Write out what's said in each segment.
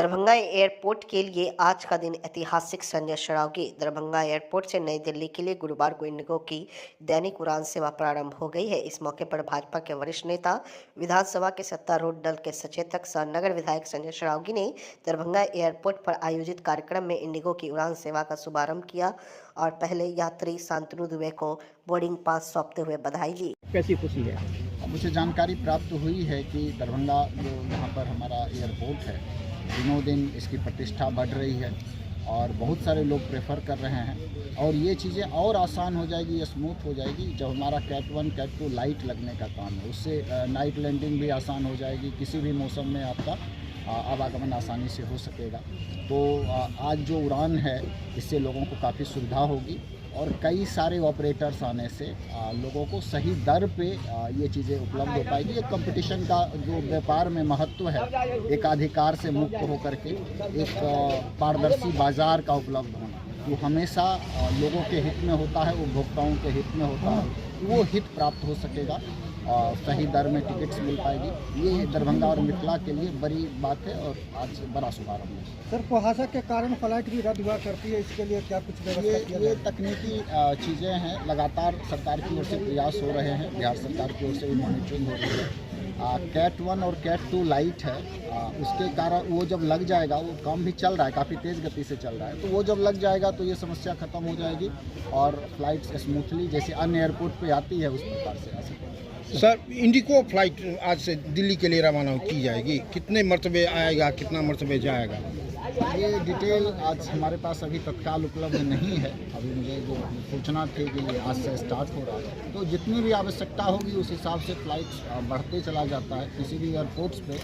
Darbhanga airport के लिए आज का दिन ऐतिहासिक संजय श्रावगी। दरभंगा एयरपोर्ट से नई दिल्ली के लिए गुरुवार को इंडिगो की दैनिक उड़ान सेवा प्रारंभ हो गई है। इस मौके पर भाजपा के वरिष्ठ नेता, विधानसभा के सत्तारूढ़ दल के सचेतक सह नगर विधायक संजय श्रावगी ने दरभंगा एयरपोर्ट पर आयोजित कार्यक्रम में इंडिगो की उड़ान सेवा का शुभारंभ किया और पहले यात्री शांतनु दुबे को बोर्डिंग पास सौंपते हुए बधाई दी। कैसी खुशी है? मुझे जानकारी प्राप्त हुई है कि दरभंगा जो यहाँ पर हमारा एयरपोर्ट है, दिनों दिन इसकी प्रतिष्ठा बढ़ रही है और बहुत सारे लोग प्रेफर कर रहे हैं और ये चीज़ें और आसान हो जाएगी, ये स्मूथ हो जाएगी। जब हमारा कैट 1 कैट 2 लाइट लगने का काम है, उससे नाइट लैंडिंग भी आसान हो जाएगी। किसी भी मौसम में आपका आवागमन आसानी से हो सकेगा। तो आज जो उड़ान है, इससे लोगों को काफ़ी सुविधा होगी और कई सारे ऑपरेटर्स आने से लोगों को सही दर पे ये चीज़ें उपलब्ध हो पाएगी। एक कंपटीशन का जो व्यापार में महत्व है, एक अधिकार से मुक्त होकर के एक पारदर्शी बाज़ार का उपलब्ध होना, जो हमेशा लोगों के हित में होता है, उपभोक्ताओं के हित में होता है, वो हित प्राप्त हो सकेगा और सही दर में टिकट्स मिल पाएगी। ये दरभंगा और मिथिला के लिए बड़ी बात है और आज बड़ा शुभारंभ है। सर, कुहासा के कारण फ्लाइट भी रद्द हुआ करती है, इसके लिए क्या कुछ व्यवस्था किया ये तकनीकी चीज़ें हैं। लगातार सरकार की ओर से प्रयास हो रहे हैं, बिहार सरकार की ओर से भी मॉनिटरिंग हो रही है। कैट 1 और कैट 2 लाइट है, उसके कारण वो जब लग जाएगा, वो काम भी चल रहा है, काफ़ी तेज़ गति से चल रहा है, तो वो जब लग जाएगा तो ये समस्या ख़त्म हो जाएगी और फ्लाइट्स स्मूथली जैसे अन्य एयरपोर्ट पे आती है उस प्रकार से आ सकेगी। सर, इंडिगो फ्लाइट आज से दिल्ली के लिए रवाना की जाएगी, कितने मरतबे आएगा, कितना मरतबे जाएगा? ये डिटेल आज हमारे पास अभी तत्काल उपलब्ध नहीं है। अभी मुझे जो सूचना थी कि ये आज से स्टार्ट हो रहा है, तो जितनी भी आवश्यकता होगी उस हिसाब से फ्लाइट्स बढ़ते चला जाता है। किसी भी एयरपोर्ट्स पे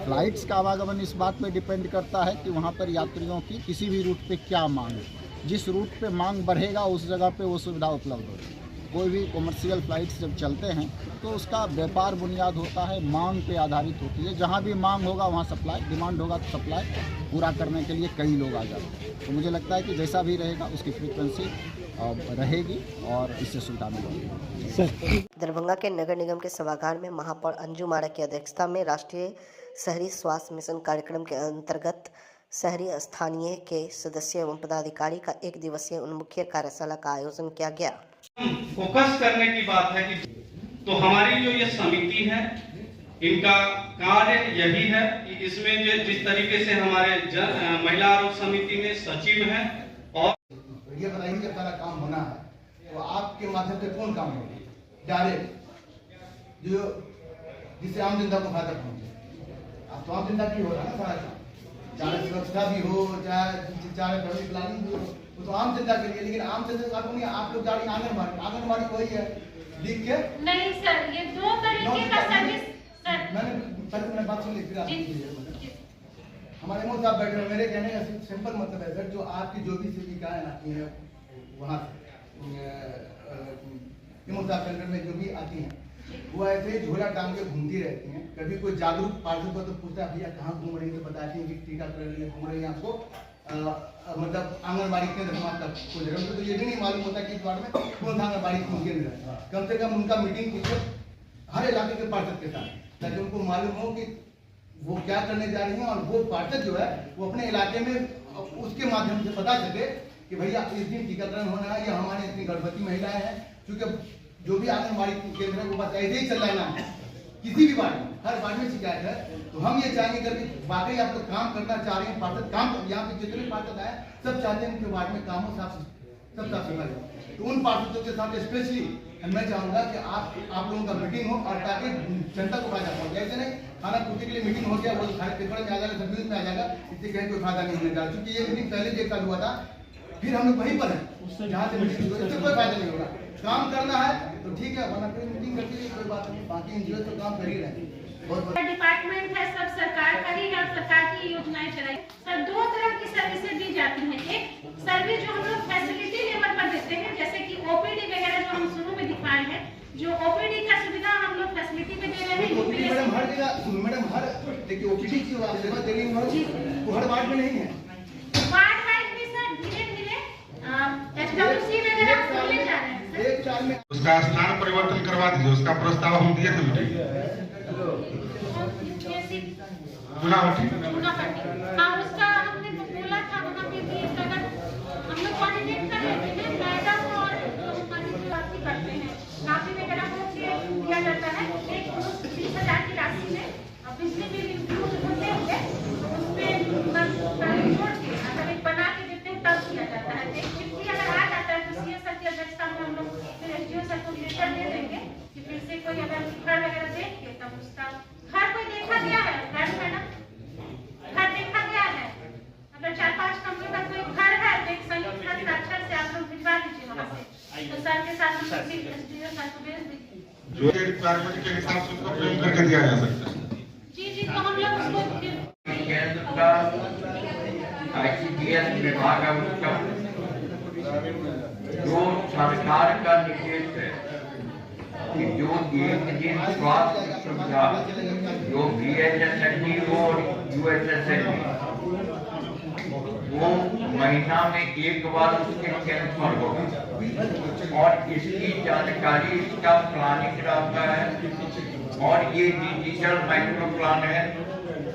फ्लाइट्स का आवागमन इस बात पे डिपेंड करता है कि वहाँ पर यात्रियों की किसी भी रूट पे क्या मांग है। जिस रूट पे मांग बढ़ेगा उस जगह पे वो सुविधा उपलब्ध होगी। कोई भी कमर्शियल फ्लाइट्स जब चलते हैं तो उसका व्यापार बुनियाद होता है, मांग पे आधारित होती है। जहाँ भी मांग होगा वहाँ सप्लाई, डिमांड होगा तो सप्लाई पूरा करने के लिए कई लोग आ जाते हैं। तो मुझे लगता है कि जैसा भी रहेगा उसकी फ्रीक्वेंसी रहेगी और इससे सुविधा मिलेगी। दरभंगा के नगर निगम के सभागार में महापौर अंजू माड़ा की अध्यक्षता में राष्ट्रीय शहरी स्वास्थ्य मिशन कार्यक्रम के अंतर्गत शहरी स्थानीय के सदस्य एवं पदाधिकारी का 1 दिवसीय उन्मुखीय कार्यशाला का आयोजन किया गया। फोकस करने की बात है कि तो हमारी जो ये समिति है, इनका कार्य यही है कि इसमें जो जिस तरीके से हमारे महिला आरोग्य समिति में सचिव हैं और ये बताइए जब सारा काम होना है तो आपके माध्यम से कौन काम होगा डायरेक्ट, जो जिससे आम जनता को फायदा पहुंचे। आप तो आम जनता की हो रहा है ना सारा काम, चाहे सुरक्षा भी हो, चाहे पब्लिक प्लानिंग भी हो, तो आम जनता के लिए। लेकिन आम जनता का नहीं, आप लोग गाड़ी आंगनबाड़ी वही है लिख के नहीं सर, ये 2 तरीके का सर्विस सर। मैंने बात सुन ली, फिर आप हमारे मुंह साहब बैठे हैं। मेरे कहने का सिंपल मतलब है सर, जो आपकी जो भी सेविकाएं आती हैं वहाँ साहब सेंटर में जो भी आती हैं, वो ऐसे ही झोला टांग के घूमती रहती हैं। कभी कोई जागरूक पार्षद को तो पूछता है भैया कहाँ घूम रही है, तो बताती हैं कि टीकाकरण के लिए घूम रही है। आपको मतलब आंगनबाड़ी केंद्र तक को जरूरत तो ये भी नहीं मालूम होता कि इस बार में कौन सा आंगनबाड़ी केंद्र है। कम से कम उनका मीटिंग कीजिए हर इलाके के पार्षद के साथ, ताकि उनको मालूम हो कि वो क्या करने जा रही हैं और वो पार्षद जो है वो अपने इलाके में उसके माध्यम से बता सके कि भैया इस दिन टीकाकरण होना है या हमारे इतनी गर्भवती महिलाएं हैं। क्योंकि जो भी आंगनबाड़ी केंद्र है वो बस ऐसे ही चलाना है, किसी भी वार्ड में, हर वार्ड में शिकायत है। तो हम ये चाहेंगे कि वाकई आप तो काम करना चाह रहे हैं, पार्षद काम, यहाँ पे जितने पार्षद आए सब चाहते हैं कि वार्ड में काम हो, सब साफ सफाई हो। तो उन पार्षदों के साथ स्पेशली मैं चाहूंगा कि आप लोगों का मीटिंग हो और ताकि जनता को फायदा पहुंचे। ऐसे नहीं खाना पूर्ति के लिए मीटिंग हो गया, वो सारे पेपर में आ जाएगा, सब न्यूज में आ जाएगा, इससे कहीं कोई फायदा नहीं होगा। क्योंकि ये मीटिंग पहले भी 1 साल हुआ था, फिर हम लोग वहीं पर हैं जहाँ से मीटिंग हुई, इससे कोई फायदा नहीं होगा। काम करना है तो ठीक है, वरना फिर मीटिंग करके कोई बात नहीं, बाकी एनजीओ तो काम कर ही रहे हैं। डिपार्टमेंट है, सब सरकार का ही है, सरकार की योजनाएं चलाई। सर 2 तरह की सर्विसेज दी जाती हैं। एक सर्विस जो हम लोग फैसिलिटी लेवल पर देते हैं, जैसे कि ओपीडी वगैरह जो हम शुरू में दिखाए हैं, जो ओपीडी का सुविधा हम लोग फैसिलिटी में दे रहे हैं। मैडम हर जगह, मैडम हर देखिए ओपीडी की सेवा दे रही है, वो हर वार्ड में नहीं है। वार्ड वाइज भी सर धीरे-धीरे एसडब्ल्यूसी वगैरह खोले जा रहे हैं। एक 4 में उसका स्थान परिवर्तन करवा दीजिए, उसका प्रस्ताव हम दिए थे मीटिंग। यूपीएससी चुनाव हाँ उसका हमने बोला था वहाँ पे भी अगर हम लोग कोऑर्डिनेट कर लेते हैं मैडम और जो हमारी जो बातें करते हैं काफी वगैरह को दिया जाता है एक 20,000 की राशि में बिजली बिल इंक्लूड होते हुए उसमें जोड़ के अगर एक बना के देते हैं तब किया जाता है। एक चिट्ठी अगर आ जाता है तो सीएस सर की अध्यक्षता में हम लोग फिर एसडीओ सर को लेटर दे देंगे कि फिर से कोई अगर घर वगैरह देख के तब उसका घर कोई देखा गया है घर मैडम घर देखा गया है अगर 4-5 कमरे का कोई घर है तो एक संयुक्त हस्ताक्षर से आप लोग भिजवा दीजिए वहाँ से तो सर के साथ हम लोग एसडीओ सर को भेज देंगे जो रिक्वायरमेंट के हिसाब से उसको फ्रेम करके दिया जा सकता है। जी तो हम लोग उसको केंद्र का आईसीडीएस विभाग है उसका जो सरकार का निर्देश है कि जो एक दिन स्वास्थ्य सुविधा जो बीएचएसएनडी और यूएसएसएनडी वो महीना में एक बार उसके कैंसर होगा और इसकी जानकारी इसका प्लानिंग रहता है और ये डिजिटल माइक्रो प्लान है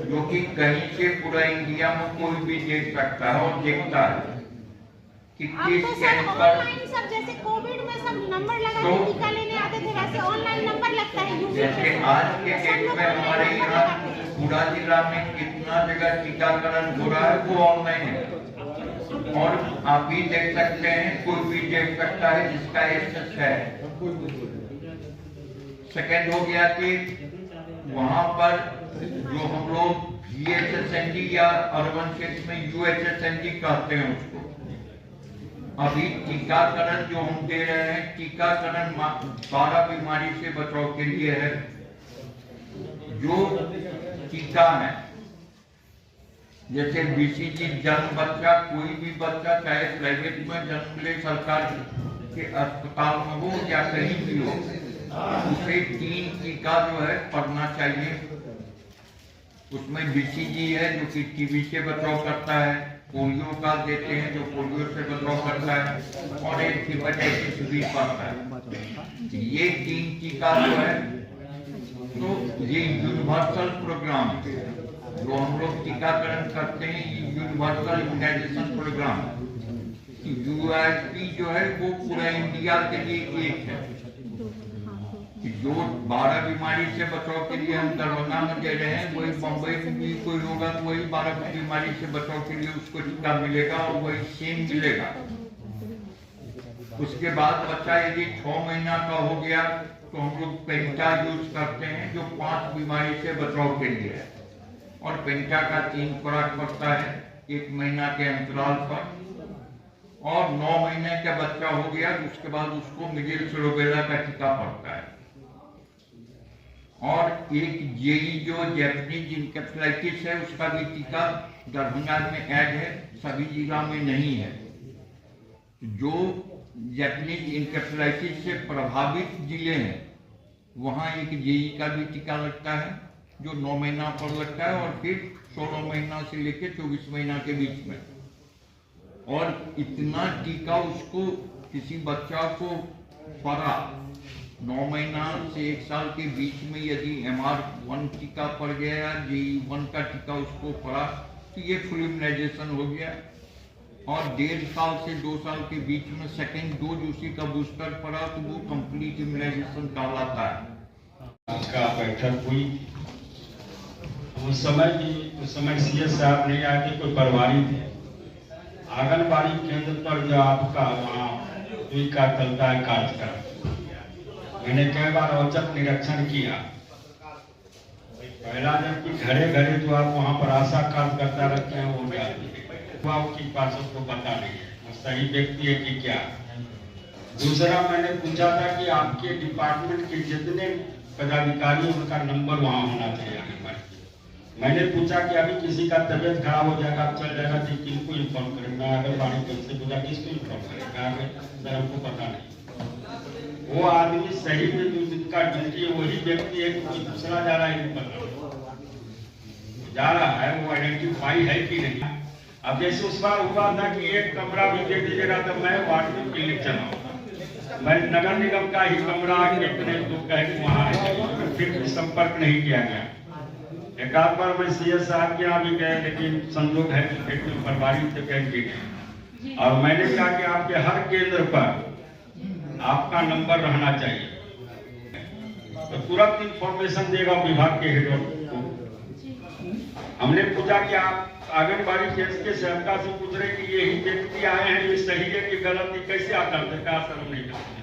जो कि कहीं से पूरा इंडिया में कोई भी देख सकता है और देखता है कि किस कैंसर ऑनलाइन सब जैसे कोविड में सब नंबर लगा के टीका लेने आते थे वैसे ऑनलाइन नंबर लगता है जैसे आज के डेट में हमारे यहाँ पूरा जिला में कितना जगह टीकाकरण हो रहा है वो ऑनलाइन है और आप भी देख सकते हैं कोई भी देख सकता है जिसका एक्सेस है। सेकेंड हो गया कि वहां पर जो हम लोग बीएचएसएनडी या अर्बन क्षेत्र में यूएचएसएनडी कहते हैं उसको अभी टीकाकरण जो हम दे रहे हैं टीकाकरण 12 बीमारी से बचाव के लिए है। जो टीका है जैसे बीसीजी जन्म बच्चा कोई भी बच्चा चाहे प्राइवेट में जन्म ले सरकार के अस्पताल में हो या कहीं भी हो उसे 3 टीका जो है पड़ना चाहिए। उसमें बीसीजी है जो कि टीबी से बचाव करता है पोलियो का देते हैं जो पोलियो से बचाव करता है और एक हेपेटाइटिस बी पड़ता है। ये 3 टीका जो है तो ये यूनिवर्सल प्रोग्राम है जो हम लोग टीकाकरण करते हैं यूनिवर्सल इम्यूनाइजेशन प्रोग्राम यूएसपी जो है वो पूरा इंडिया के लिए एक है कि जो 12 बीमारी से बचाव के लिए हम दरभंगा में दे रहे हैं वही बम्बई में भी कोई होगा तो वही 12 बीमारी से बचाव के लिए उसको टीका मिलेगा और वही सेम मिलेगा। उसके बाद बच्चा यदि 6 महीना का हो गया तो हम लोग पेंटा यूज करते हैं जो 5 बीमारी से बचाव के लिए है और पेंटा का 3 खुराक पड़ता है 1 महीना के अंतराल पर और 9 महीने का बच्चा हो गया उसके बाद उसको मीजल्स रूबेला का टीका पड़ता है। और एक जेई जो जैपनीज इंसेफ्लाइटिस है उसका भी टीका दरभंगा में ऐड है सभी जिला में नहीं है। जो जैपनीज इंसेफ्लाइटिस से प्रभावित जिले हैं वहाँ एक जेई का भी टीका लगता है जो 9 महीना पर लगता है और फिर 16 महीना से लेकर 24 महीना के बीच में और इतना टीका उसको किसी बच्चा को पड़ा 9 महीना से 1 साल के बीच में यदि MR1 टीका पड़ गया या JE1 का टीका उसको पड़ा तो ये फुल इम्यूनाइजेशन हो गया और 1.5 साल से 2 साल के बीच में सेकेंड डोज उसी का बूस्टर पड़ा तो वो कंप्लीट इम्यूनाइजेशन कहलाता है। का बैठक हुई उस समय सीएस साहब नहीं आए थे कोई प्रभारी थे। आंगनबाड़ी केंद्र पर जो आपका वहाँ का चलता है कार्यक्रम मैंने कई बार औचक निरीक्षण किया। पहला जबकि घरे घरे जो आप वहाँ पर आशा कार्यकर्ता रखते हैं वो की पास उसको पता नहीं है सही व्यक्ति है कि क्या। दूसरा मैंने पूछा था कि आपके डिपार्टमेंट के जितने पदाधिकारी उनका नंबर वहाँ होना चाहिए आंगनबाड़ी। मैंने पूछा कि अभी किसी का तबीयत खराब हो जाएगा चल जाएगा तो किनको इन्फॉर्म करेंगे आंगनबाड़ी कैसे पूछा किसको इन्फॉर्म करेंगे सर हमको पता नहीं। वो आदमी सही में जिसका ड्यूटी वही व्यक्ति है कि कोई दूसरा जा रहा है पता जा रहा है वो आइडेंटिफाई है कि नहीं। अब जैसे उस बार हुआ था कि एक कमरा भी दे दीजिएगा तो मैं वार्ड में क्लिनिक चलाऊंगा मैं नगर निगम का ही कमरा कितने तो कहे वहाँ फिर भी संपर्क नहीं किया गया। एक आध बार मैं सीएस साहब के यहाँ भी गए, लेकिन संजोग है कि पेट में बर्बादी से कह के गए। और मैंने कहा कि आपके हर केंद्र पर आपका नंबर रहना चाहिए, तो तुरंत इंफॉर्मेशन देगा विभाग के हेड को। हमने पूछा कि आप आंगनबाड़ी केंद्र के सेवका से पूछ रहे कि यही व्यक्ति आए हैं, ये सही है कि गलत, ये कैसे आता है? सर हम नहीं करते।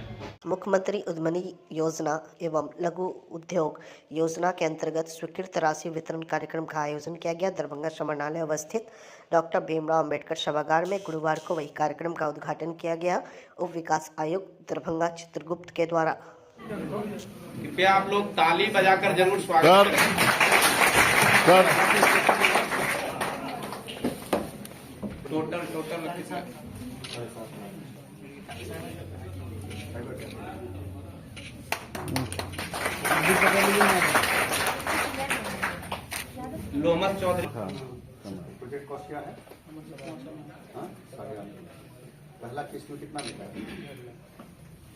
मुख्यमंत्री उद्यमी योजना एवं लघु उद्योग योजना के अंतर्गत स्वीकृत राशि वितरण कार्यक्रम का आयोजन किया गया। दरभंगा समरणालय अवस्थित डॉक्टर भीमराव अंबेडकर सभागार में गुरुवार को वही कार्यक्रम का उद्घाटन किया गया। उप विकास आयुक्त दरभंगा चित्रगुप्त के द्वारा कृपया आप लोग ताली बजाकर जरूर स्वागत करें। Total Lomas Chaudhary. Project cost क्या है? पहला किस्त में कितना मिला है?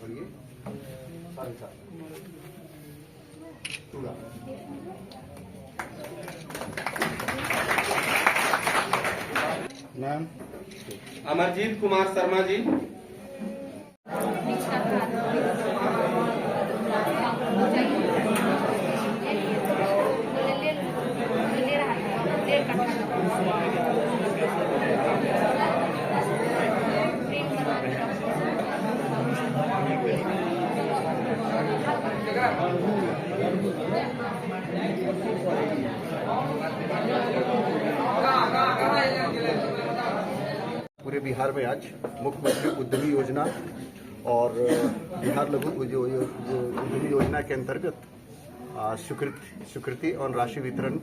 और ये 7.5 पूरा। मैम अमरजीत कुमार शर्मा जी। पूरे बिहार में आज मुख्यमंत्री उद्यमी योजना और बिहार लघु उद्यमी योजना के अंतर्गत स्वीकृति और राशि वितरण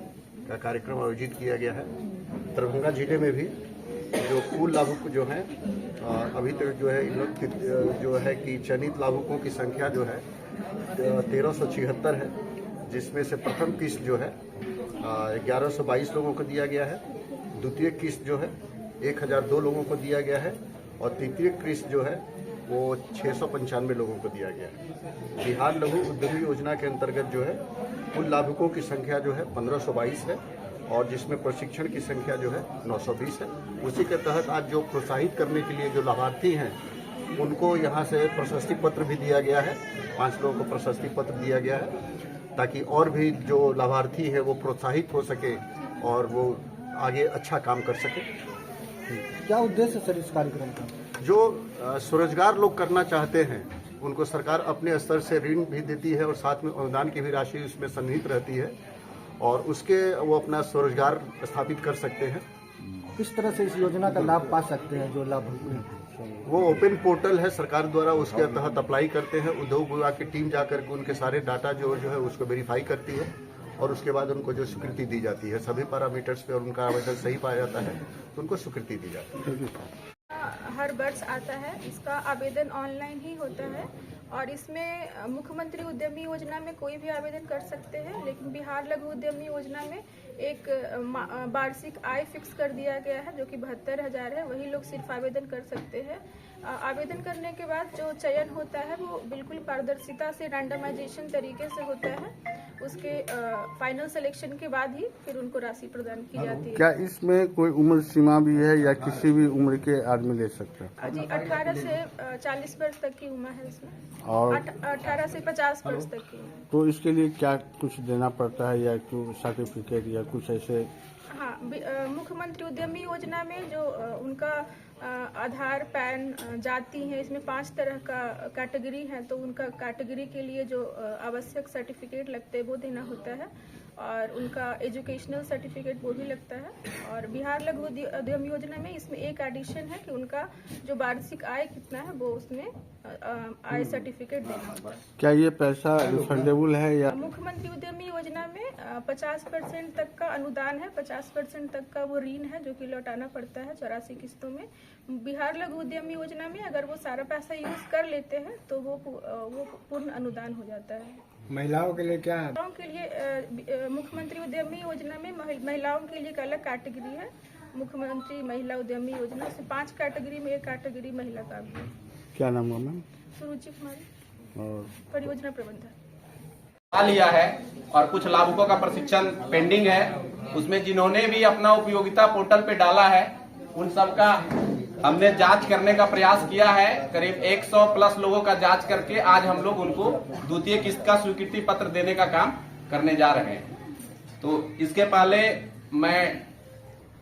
का कार्यक्रम आयोजित किया गया है। दरभंगा जिले में भी जो कुल लाभुक जो हैं अभी तक जो है इन लोग जो है कि चयनित लाभुकों की संख्या जो है 1376 है, जिसमें से प्रथम किस्त जो है 1122 लोगों को दिया गया है, द्वितीय किस्त जो है 1002 लोगों को दिया गया है और तृतीय किस्त जो है वो 695 लोगों को दिया गया है। बिहार लघु उद्यमी योजना के अंतर्गत जो है कुल लाभुकों की संख्या जो है 1522 है और जिसमें प्रशिक्षण की संख्या जो है 920 है। उसी के तहत आज जो प्रोत्साहित करने के लिए जो लाभार्थी हैं उनको यहाँ से प्रशस्ति पत्र भी दिया गया है। 5 लोगों को प्रशस्ति पत्र दिया गया है ताकि और भी जो लाभार्थी हैं वो प्रोत्साहित हो सके और वो आगे अच्छा काम कर सके। क्या उद्देश्य सर इस कार्यक्रम का? जो स्वरोजगार लोग करना चाहते हैं उनको सरकार अपने स्तर से ऋण भी देती है और साथ में अनुदान की भी राशि उसमें सन्निहित रहती है और उसके वो अपना स्वरोजगार स्थापित कर सकते हैं। किस तरह से इस योजना का लाभ पा सकते हैं जो लाभ? वो ओपन पोर्टल है सरकार द्वारा, उसके तहत अप्लाई करते हैं। उद्योग विभाग की टीम जाकर के उनके सारे डाटा जो है उसको वेरीफाई करती है और उसके बाद उनको जो स्वीकृति दी जाती है सभी पैरामीटर्स पे और उनका आवेदन सही पाया जाता है तो उनको स्वीकृति दी जाती है। हर वर्ष आता है, इसका आवेदन ऑनलाइन ही होता है और इसमें मुख्यमंत्री उद्यमी योजना में कोई भी आवेदन कर सकते हैं, लेकिन बिहार लघु उद्यमी योजना में एक वार्षिक आय फिक्स कर दिया गया है जो कि 72,000 है। वही लोग सिर्फ आवेदन कर सकते हैं। आवेदन करने के बाद जो चयन होता है वो बिल्कुल पारदर्शिता से रैंडमाइजेशन तरीके से होता है। उसके फाइनल सिलेक्शन के बाद ही फिर उनको राशि प्रदान की जाती है। क्या इसमें कोई उम्र सीमा भी है या किसी भी उम्र के आदमी ले सकता है? जी 18 से 40 वर्ष तक की उम्र है इसमें और 18 से 50 वर्ष तक की। तो इसके लिए क्या कुछ देना पड़ता है या कोई सर्टिफिकेट या कुछ ऐसे? हाँ, मुख्यमंत्री उद्यमी योजना में जो उनका आधार, पैन, जाति है, इसमें 5 तरह का कैटेगरी है, तो उनका कैटेगरी के लिए जो आवश्यक सर्टिफिकेट लगते हैं वो देना होता है और उनका एजुकेशनल सर्टिफिकेट वो भी लगता है। और बिहार लघु उद्यम योजना में इसमें एक एडिशन है कि उनका जो वार्षिक आय कितना है वो उसमें आय सर्टिफिकेट देना होता है। क्या ये पैसा रिफंडेबल है या? मुख्यमंत्री उद्यमी योजना में 50% तक का अनुदान है, 50% तक का वो ऋण है जो कि लौटाना पड़ता है 84 किस्तों में। बिहार लघु उद्यमी योजना में अगर वो सारा पैसा यूज कर लेते हैं तो वो पूर्ण अनुदान हो जाता है। महिलाओं के लिए क्या है? महिलाओं के लिए मुख्यमंत्री उद्यमी योजना में महिलाओं के लिए एक अलग कैटेगरी है। मुख्यमंत्री महिला उद्यमी योजना से 5 कैटेगरी में एक कैटेगरी महिला का भी है। क्या नाम है मैम? सुरुचि कुमारी, परियोजना प्रबंधक। लिया है और कुछ लाभुकों का प्रशिक्षण पेंडिंग है। उसमें जिन्होंने भी अपना उपयोगिता पोर्टल पे डाला है उन सब का हमने जांच करने का प्रयास किया है। करीब 100 प्लस लोगों का जांच करके आज हम लोग उनको द्वितीय किस्त का स्वीकृति पत्र देने का काम करने जा रहे हैं। तो इसके पहले मैं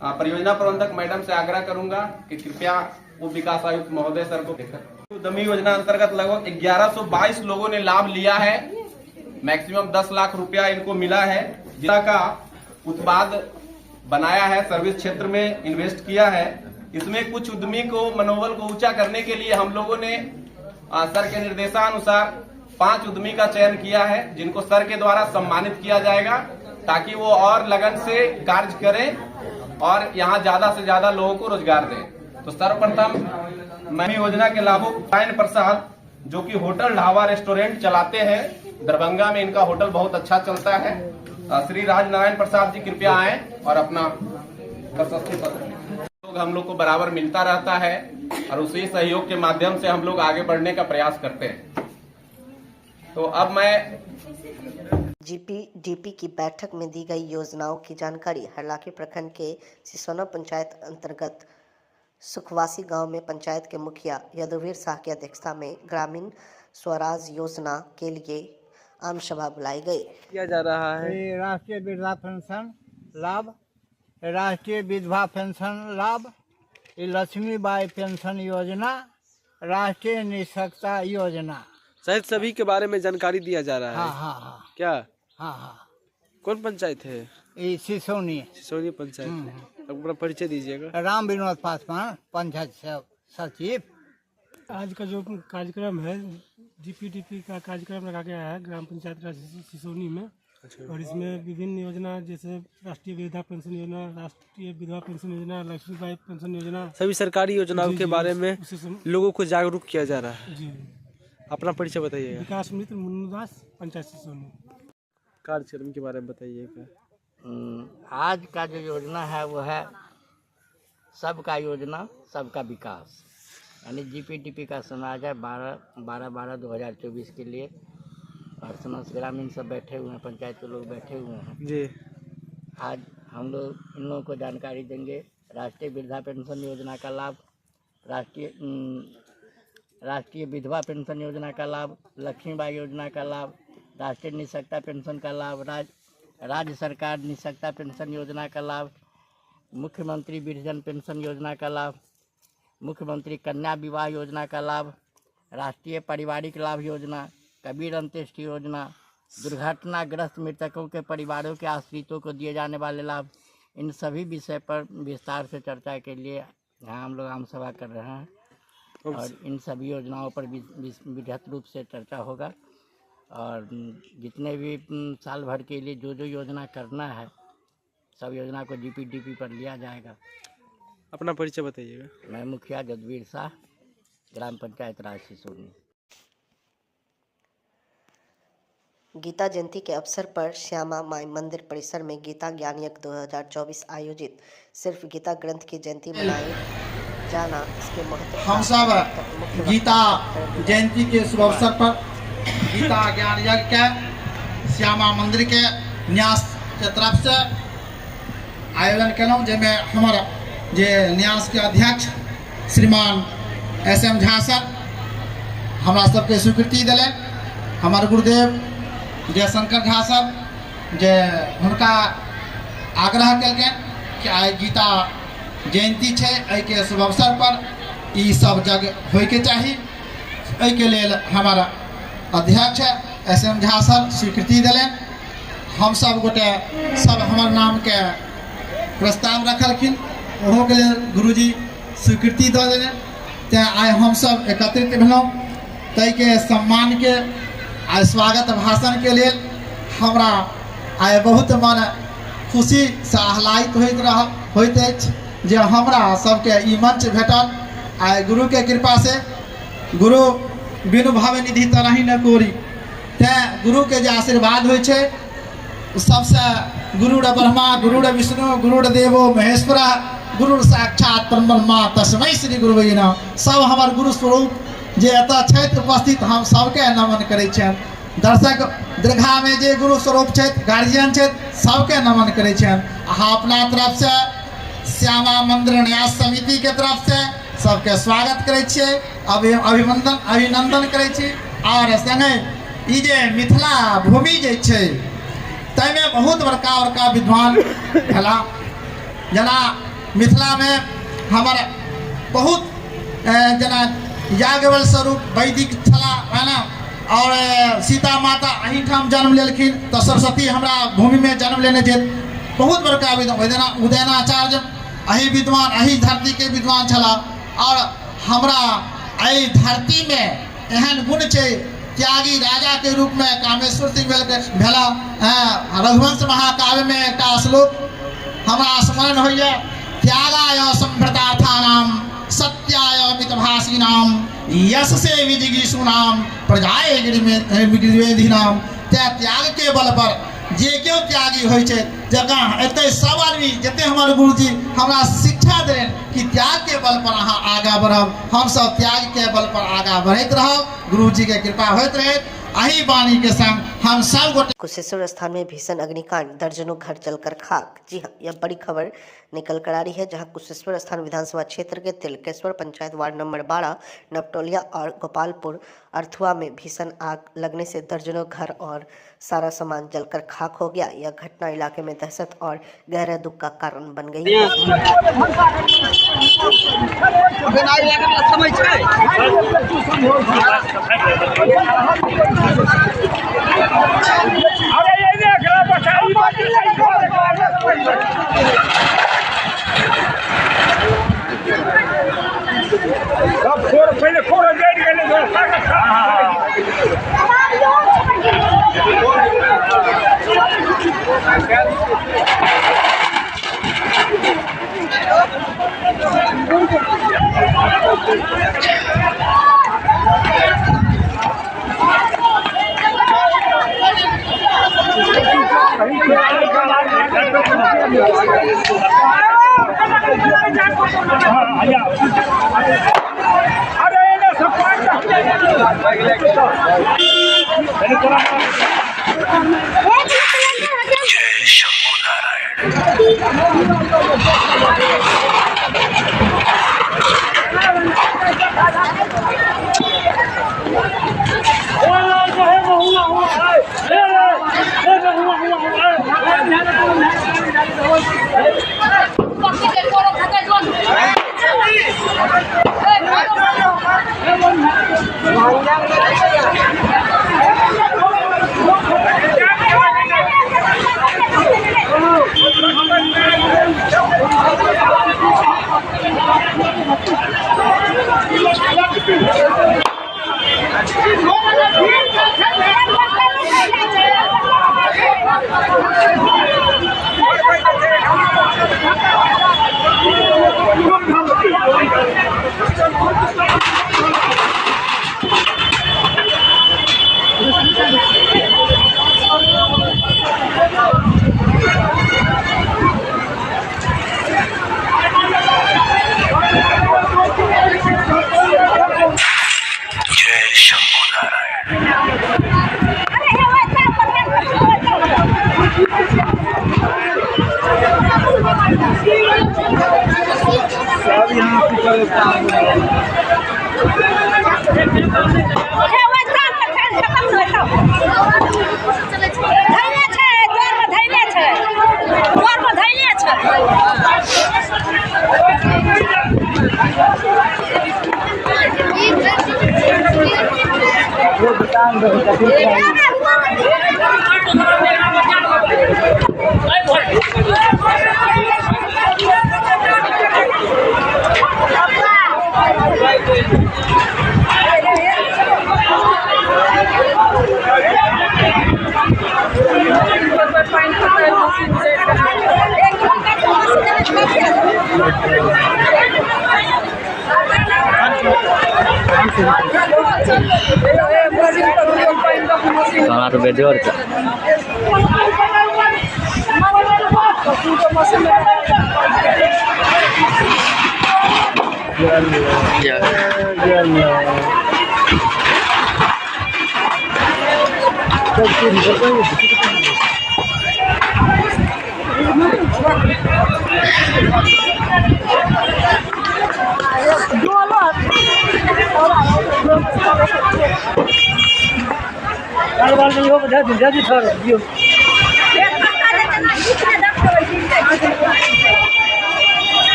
परियोजना प्रबंधक मैडम से आग्रह करूंगा कि कृपया उप विकास आयुक्त महोदय सर को देकर उद्यमी योजना अंतर्गत लगभग 1122 लोगों ने लाभ लिया है। मैक्सिमम 10 लाख रुपया इनको मिला है। जिला का उत्पाद बनाया है, सर्विस क्षेत्र में इन्वेस्ट किया है। इसमें कुछ उद्यमी को मनोबल को ऊंचा करने के लिए हम लोगों ने सर के निर्देशानुसार 5 उद्यमी का चयन किया है जिनको सर के द्वारा सम्मानित किया जाएगा ताकि वो और लगन से कार्य करें और यहाँ ज्यादा से ज्यादा लोगों को रोजगार दें। तो सर्वप्रथम मैं योजना के लाभुक नारायण प्रसाद जो कि होटल ढाबा रेस्टोरेंट चलाते हैं, दरभंगा में इनका होटल बहुत अच्छा चलता है। श्री राज नारायण प्रसाद जी कृपया आए और अपना प्रशस्ति पत्र हम लोग को बराबर मिलता रहता है और उसी सहयोग के माध्यम से हम लोग आगे बढ़ने का प्रयास करते हैं। तो अब मैं जीपीडीपी की बैठक में दी गई योजनाओं की जानकारी हरलाखी प्रखंड के सिसोना पंचायत अंतर्गत सुखवासी गांव में पंचायत के मुखिया यदुवीर शाह की अध्यक्षता में ग्रामीण स्वराज योजना के लिए आम सभा बुलाई गई। किया जा रहा है राष्ट्रीय वृद्धा पेंशन लाभ, राष्ट्रीय विधवा पेंशन लाभ, लक्ष्मीबाई पेंशन योजना, राष्ट्रीय निःशक्तता योजना, शायद सभी के बारे में जानकारी दिया जा रहा है। हाँ। क्या? हाँ। कौन पंचायत है? ये सिसोनी पंचायत। अपना परिचय दीजिएगा। राम विनोद पासवान, पंचायत सचिव। आज का जो कार्यक्रम है जीपीडीपी का कार्यक्रम रखा गया है ग्राम पंचायत राज सिसोनी में। और इसमें विभिन्न योजना जैसे राष्ट्रीय वृद्धा पेंशन योजना, राष्ट्रीय विधवा पेंशन योजना, लक्ष्मीबाई पेंशन योजना, सभी सरकारी योजनाओं के बारे में लोगों को जागरूक किया जा रहा है। जी। अपना परिचय बताइएगा। विकास मित्र मुन्नुदास, पंचायत सिसोनी। कार्यक्रम के बारे में बताइएगा। आज का जो योजना है वो है सबका योजना सबका विकास, यानी जीपीडीपी का समाज है 12/12/2024 के लिए। और समस्त ग्रामीण सब बैठे हुए हैं, पंचायत के लोग बैठे हुए हैं जी। आज हम लोग इन लोगों को जानकारी देंगे राष्ट्रीय वृद्धा पेंशन योजना का लाभ, राष्ट्रीय विधवा पेंशन योजना का लाभ, लक्ष्मीबाई योजना का लाभ, राष्ट्रीय निःशक्तता पेंशन का लाभ, राज्य सरकार निःशक्तता पेंशन योजना का लाभ, मुख्यमंत्री वृद्धजन पेंशन योजना का लाभ, मुख्यमंत्री कन्या विवाह योजना का लाभ, राष्ट्रीय पारिवारिक लाभ योजना, कबीर अंत्येष्टि योजना, दुर्घटनाग्रस्त मृतकों के परिवारों के आश्रितों को दिए जाने वाले लाभ, इन सभी विषय पर विस्तार से चर्चा के लिए यहाँ हम लोग आम सभा कर रहे हैं। और इन सभी योजनाओं पर विधिवत रूप से चर्चा होगा और जितने भी साल भर के लिए जो जो योजना करना है सब योजना को जीपीडीपी पर लिया जाएगा। अपना परिचय बताइएगा। मैं मुखिया यदुवीर शाह, ग्राम पंचायत राज सिसोनी। गीता जयंती के अवसर पर श्यामा माई मंदिर परिसर में गीता ज्ञान यज्ञ 2024 आयोजित। सिर्फ गीता ग्रंथ की जयंती मनाई जाना इसके महत्व। हम सब गीता जयंती के शुभ अवसर पर गीता ज्ञान यज्ञ के श्यामा मंदिर के न्यास के तरफ से आयोजन कलहुँ, जिसमें हमारा जे न्यास के अध्यक्ष श्रीमान SM झा सर हमरा सबके स्वीकृति दिले। हमारे गुरुदेव जयशंकर झा सर जे हुनका आग्रह कलकन कि आइ गीता जयंती है, एहि के शुभ अवसर पर ई सब जगह होय के चाहिए। एहि के लेल हमारा अध्यक्ष SM झा सर स्वीकृति दिले। हम सब गोटे सब हमार नाम के प्रस्ताव रखलखिन, ओहो के लेल गुरुजी स्वीकृति दऽ देने। तैं आइ हम सब एकत्रित भेलहुँ। ताहि के सम्मान के आइ स्वागत भाषण के लेल हमरा आइ बहुत मन खुशी से आह्लादित होइत अछि जे हमरा सबके ई मंच भेटल। आइ गुरु के कृपा से गुरु बिनु भावे निधि तरही न कोरी, तैं गुरु के जे आशीर्वाद होइ छै सबसे गुरुड़ ब्रह्मा गुरुड़ विष्णु गुरुड़ देवो महेश्वरा गुरु साक्षात परब्रह्मा तस्मै श्री गुरुवे नमः। सब हमार गुरु स्वरूप जे एतऽ छथि उपस्थित हम सबके नमन करै छियनि। दर्शक दीर्घा में जे गुरु स्वरूप छथि, गार्जियन छथि, सबके नमन करै छियनि। अहाँ अपना तरफ से श्यामा मंदिर न्यास समिति के तरफ से सबके स्वागत करै छियै, अभिनंदन करै छी। और संगे ई जे मिथिला भूमि जे छै ताहिमे बहुत बड़का बड़का विद्वान भेला, जेना मिथिला में हमर बहुत जेना याज्ञवल्क्य स्वरूप वैदिक छला है ना, और सीता माता अहीठाम जन्म लेलखिन, तो सरस्वती हमरा भूमि में जन्म लेने छथि। बहुत बड़का विद्वान उदयनाचार्य अही विद्वान, अही धरती के विद्वान छला। और हमरा एहि धरती में एहन गुण छै, त्यागी राजा के रूप में कामेश्वर सिंह भेला। रघुवंश महाकाव्य में एक श्लोक हमरा स्मरण होइए, त्यागाय संभ्रतार्थानाम सत्याय मितभाषिणाम यश से विजिगीषूणाम प्रजाए गिरिवेदिनाम। त्याग के बल पर जे केओ त्यागी होइ छै, जगह एते सब आदमी जते हमर गुरुजी हमरा शिक्षा देन कि त्याग के बल पर अहाँ आगा बढ़ब, हम सब त्याग के बल पर आगा बढ़ैत रहब, गुरुजी के कृपा होइत रहे। अही वाणी के संग हम सब गोटे। कुशेश्वर स्थान में भीषण अग्निकांड, दर्जनों घर जलकर खाक। जी हाँ, यह बड़ी खबर निकल कर आ रही है, जहां कुशेश्वर स्थान विधानसभा क्षेत्र के तिलकेश्वर पंचायत वार्ड नंबर 12 नवटोलिया और गोपालपुर अर्थुआ में भीषण आग लगने से दर्जनों घर और सारा सामान जलकर खाक हो गया। यह घटना इलाके में दहशत और गहरे दुख का कारण बन गई है।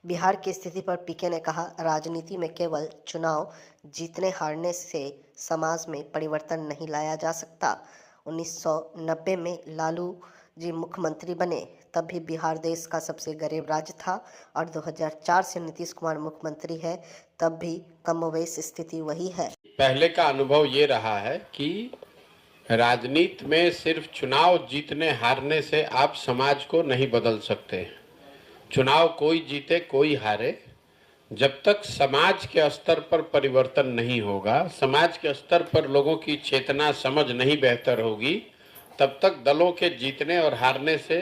बिहार की स्थिति पर पीके ने कहा, राजनीति में केवल चुनाव जीतने हारने से समाज में परिवर्तन नहीं लाया जा सकता। 1990 में लालू जी मुख्यमंत्री बने, तब भी बिहार देश का सबसे गरीब राज्य था और 2004 से नीतीश कुमार मुख्यमंत्री है, तब भी कमोवेश स्थिति वही है। पहले का अनुभव ये रहा है कि राजनीति में सिर्फ चुनाव जीतने हारने से आप समाज को नहीं बदल सकते। चुनाव कोई जीते कोई हारे, जब तक समाज के स्तर पर परिवर्तन नहीं होगा, समाज के स्तर पर लोगों की चेतना समझ नहीं बेहतर होगी, तब तक दलों के जीतने और हारने से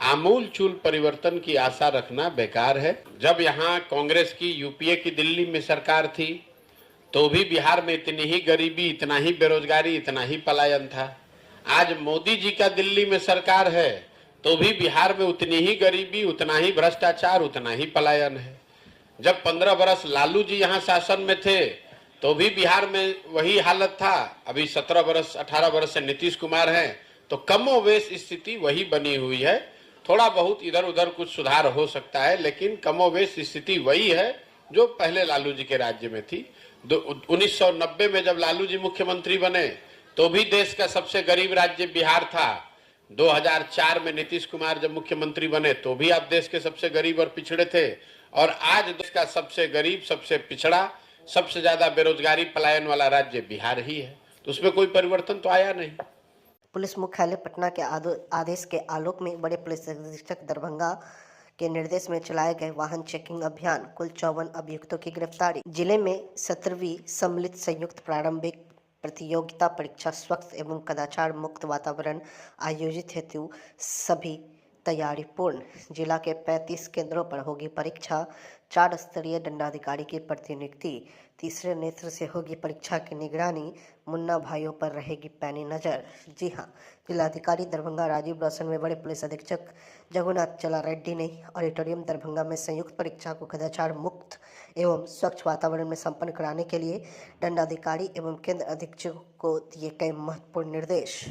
आमूल चूल परिवर्तन की आशा रखना बेकार है। जब यहाँ कांग्रेस की यूपीए की दिल्ली में सरकार थी, तो भी बिहार में इतनी ही गरीबी, इतना ही बेरोजगारी, इतना ही पलायन था। आज मोदी जी का दिल्ली में सरकार है, तो भी बिहार में उतनी ही गरीबी, उतना ही भ्रष्टाचार, उतना ही पलायन है। जब 15 बरस लालू जी यहाँ शासन में थे, तो भी बिहार में वही हालत था। अभी 17 बरस 18 बरस से नीतीश कुमार हैं, तो कमोवेश स्थिति वही बनी हुई है। थोड़ा बहुत इधर उधर कुछ सुधार हो सकता है, लेकिन कमोवेश स्थिति वही है जो पहले लालू जी के राज्य में थी। 1990 में जब लालू जी मुख्यमंत्री बने, तो भी देश का सबसे गरीब राज्य बिहार था। 2004 में नीतीश कुमार जब मुख्यमंत्री बने, तो भी आप देश के सबसे गरीब और पिछड़े थे। और आज देश का सबसे गरीब, सबसे पिछड़ा, सबसे ज्यादा बेरोजगारी पलायन वाला राज्य बिहार ही है। तो उसमें कोई परिवर्तन तो आया नहीं। पुलिस मुख्यालय पटना के आदेश के आलोक में बड़े पुलिस अधीक्षक दरभंगा के निर्देश में चलाए गए वाहन चेकिंग अभियान, कुल 54 अभियुक्तों की गिरफ्तारी। जिले में 17वीं सम्मिलित संयुक्त प्रारंभिक प्रतियोगिता परीक्षा स्वच्छ एवं कदाचार मुक्त वातावरण आयोजित हेतु सभी तैयारी पूर्ण। जिला के 35 केंद्रों पर होगी परीक्षा। 4 स्तरीय दंडाधिकारी की प्रतिनियुक्ति। तीसरे नेत्र से होगी परीक्षा की निगरानी। मुन्ना भाइयों पर रहेगी पैनी नजर। जी हां, जिलाधिकारी दरभंगा राजीव रोशन में बड़े पुलिस अधीक्षक जगन्नाथ चला रेड्डी ने ऑडिटोरियम दरभंगा में संयुक्त परीक्षा को कदाचार मुक्त एवं स्वच्छ वातावरण में संपन्न कराने के लिए दंडाधिकारी एवं केंद्र अधीक्षकों को दिए कई महत्वपूर्ण निर्देश।